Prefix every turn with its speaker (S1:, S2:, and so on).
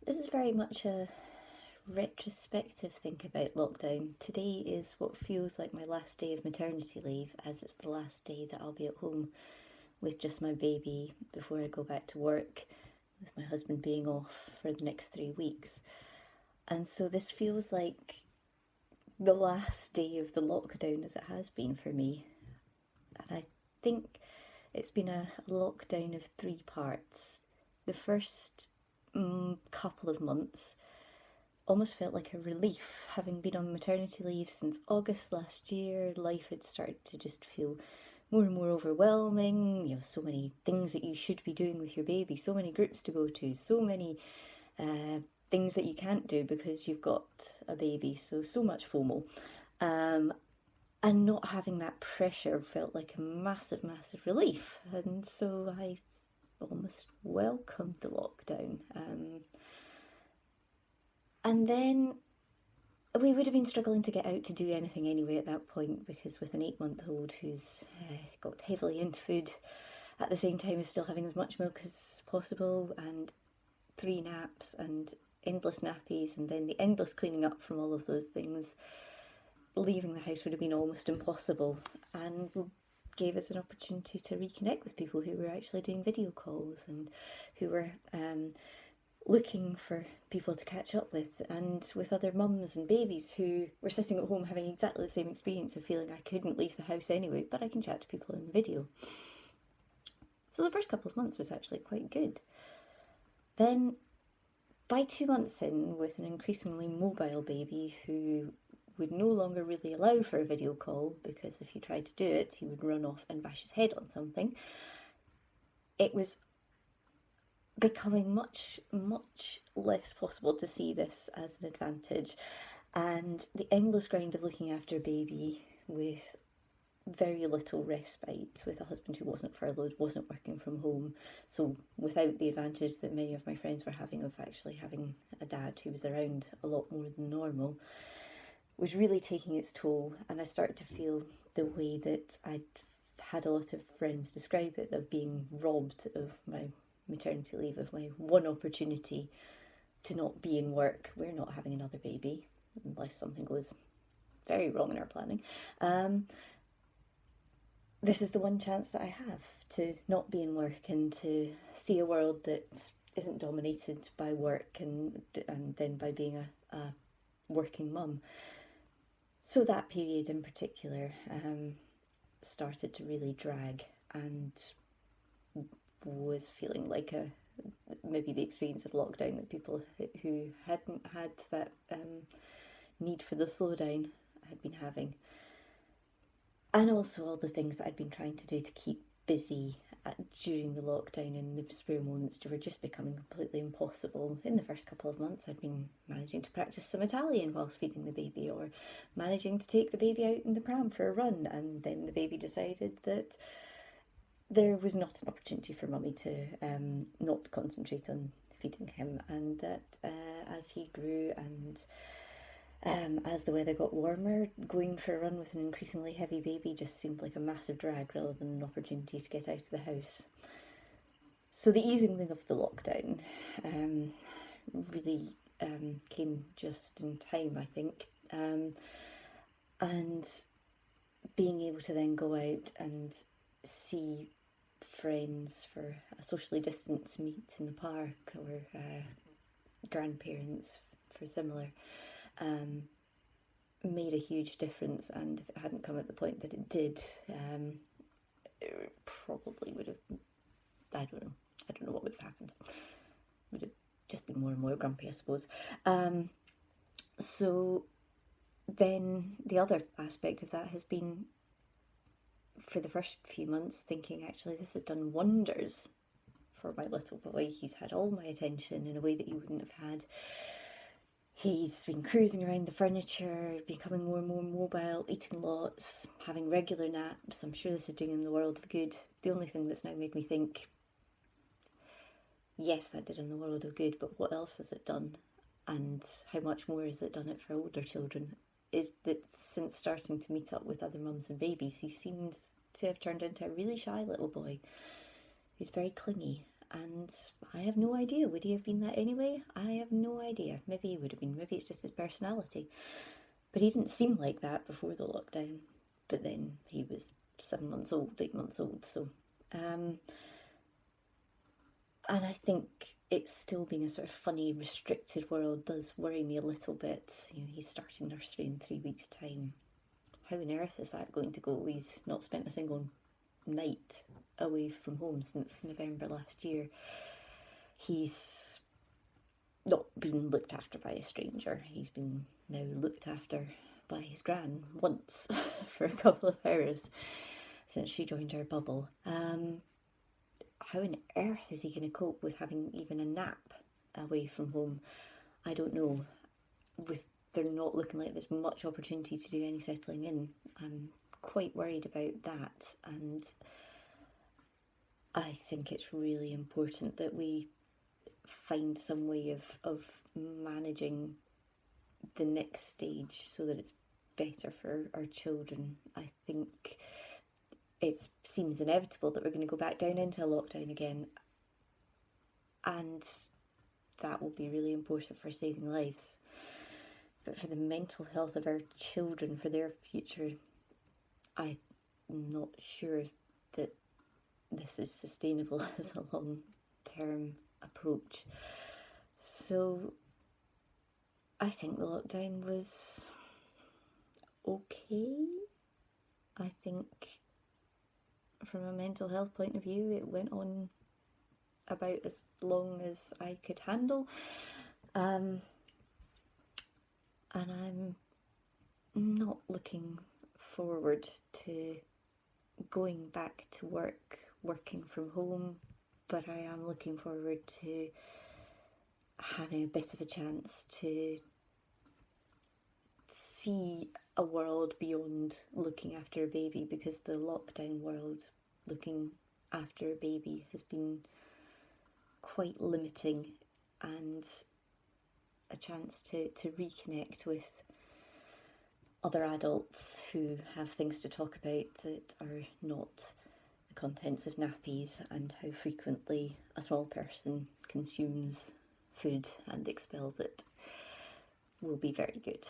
S1: This is very much a retrospective think about lockdown. Today is what feels like my last day of maternity leave, as it's the last day that I'll be at home with just my baby before I go back to work, with my husband being off for the next 3 weeks. And so this feels like the last day of the lockdown as it has been for me. And I think it's been a lockdown of three parts. The first couple of months almost felt like a relief. Having been on maternity leave since August last year, life had started to just feel more and more overwhelming. So many things that you should be doing with your baby, so many groups to go to, so many things that you can't do because you've got a baby. So much FOMO. And not having that pressure felt like a massive, massive relief. And so I almost welcomed the lockdown. And then we would have been struggling to get out to do anything anyway at that point, because with an 8-month-old who's got heavily into food at the same time as still having as much milk as possible, and 3 naps and endless nappies, and then the endless cleaning up from all of those things, leaving the house would have been almost impossible, and gave us an opportunity to reconnect with people who were actually doing video calls and who were looking for people to catch up with, and with other mums and babies who were sitting at home having exactly the same experience of feeling I couldn't leave the house anyway, but I can chat to people in the video. So the first couple of months was actually quite good. Then, by 2 months in, with an increasingly mobile baby who would no longer really allow for a video call, because if you tried to do it, he would run off and bash his head on something, it was becoming much, much less possible to see this as an advantage. And the endless grind of looking after a baby with very little respite, with a husband who wasn't furloughed, wasn't working from home, so without the advantage that many of my friends were having of actually having a dad who was around a lot more than normal, was really taking its toll. And I started to feel the way that I'd had a lot of friends describe it, of being robbed of my maternity leave, of my one opportunity to not be in work. We're not having another baby unless something goes very wrong in our planning. This is the one chance that I have to not be in work and to see a world that isn't dominated by work, and then by being a working mum. So that period in particular started to really drag, and was feeling like maybe the experience of lockdown that people who hadn't had that need for the slowdown had been having. And also all the things that I'd been trying to do to keep busy during the lockdown and the spare moments were just becoming completely impossible. In the first couple of months, I'd been managing to practice some Italian whilst feeding the baby, or managing to take the baby out in the pram for a run, and then the baby decided that there was not an opportunity for mummy to not concentrate on feeding him, and that as he grew and as the weather got warmer, going for a run with an increasingly heavy baby just seemed like a massive drag rather than an opportunity to get out of the house. So the easing of the lockdown really came just in time, I think. And being able to then go out and see friends for a socially distanced meet in the park, or grandparents for similar, made a huge difference. And if it hadn't come at the point that it did, it probably would have, I don't know what would have happened. Would have just been more and more grumpy, I suppose. So then the other aspect of that has been, for the first few months, thinking actually this has done wonders for my little boy. He's had all my attention in a way that he wouldn't have had. He's been cruising around the furniture, becoming more and more mobile, eating lots, having regular naps. I'm sure this is doing him the world of good. The only thing that's now made me think, yes, that did him the world of good, but what else has it done? And how much more has it done it for older children? Is that since starting to meet up with other mums and babies, he seems to have turned into a really shy little boy who's very clingy, and I have no idea. Would he have been that anyway? I have no idea. Maybe he would have been. Maybe it's just his personality. But he didn't seem like that before the lockdown. But then he was 7 months old, 8 months old, so. And I think it's still being a sort of funny, restricted world does worry me a little bit. You know, he's starting nursery in 3 weeks' time. How on earth is that going to go? He's not spent a single night away from home since November last year. He's not been looked after by a stranger. He's been now looked after by his gran once for a couple of hours since she joined our bubble. How on earth is he going to cope with having even a nap away from home? I don't know. With there not looking like there's much opportunity to do any settling in, I'm quite worried about that, and I think it's really important that we find some way of managing the next stage so that it's better for our children. I think it seems inevitable that we're going to go back down into a lockdown again, and that will be really important for saving lives. But for the mental health of our children, for their future, I'm not sure that this is sustainable as a long-term approach. So I think the lockdown was okay. I think from a mental health point of view, it went on about as long as I could handle. And I'm not looking forward to going back to work, working from home, but I am looking forward to having a bit of a chance to see a world beyond looking after a baby, because the lockdown world, looking after a baby, has been quite limiting, and a chance to reconnect with other adults who have things to talk about that are not the contents of nappies and how frequently a small person consumes food and expels it will be very good.